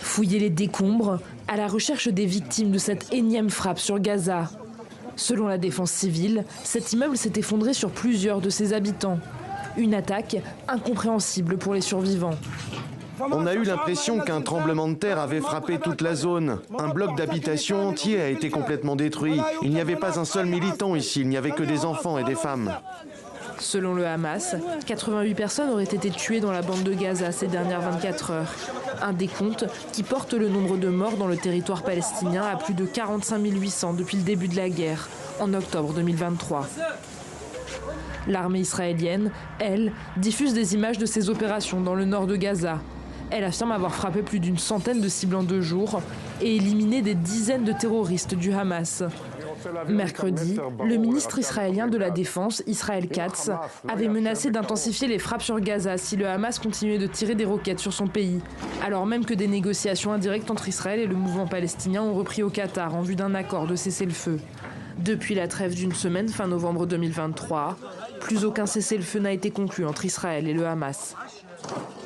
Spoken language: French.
Fouiller les décombres à la recherche des victimes de cette énième frappe sur Gaza. Selon la défense civile, cet immeuble s'est effondré sur plusieurs de ses habitants. Une attaque incompréhensible pour les survivants. On a eu l'impression qu'un tremblement de terre avait frappé toute la zone. Un bloc d'habitation entier a été complètement détruit. Il n'y avait pas un seul militant ici, il n'y avait que des enfants et des femmes. Selon le Hamas, 88 personnes auraient été tuées dans la bande de Gaza ces dernières 24 heures. Un décompte qui porte le nombre de morts dans le territoire palestinien à plus de 45 800 depuis le début de la guerre, en octobre 2023. L'armée israélienne, elle, diffuse des images de ses opérations dans le nord de Gaza. Elle affirme avoir frappé plus d'une centaine de cibles en 2 jours et éliminé des dizaines de terroristes du Hamas. Mercredi, le ministre israélien de la Défense, Israël Katz, avait menacé d'intensifier les frappes sur Gaza si le Hamas continuait de tirer des roquettes sur son pays, alors même que des négociations indirectes entre Israël et le mouvement palestinien ont repris au Qatar en vue d'un accord de cessez-le-feu. Depuis la trêve d'une semaine fin novembre 2023, plus aucun cessez-le-feu n'a été conclu entre Israël et le Hamas.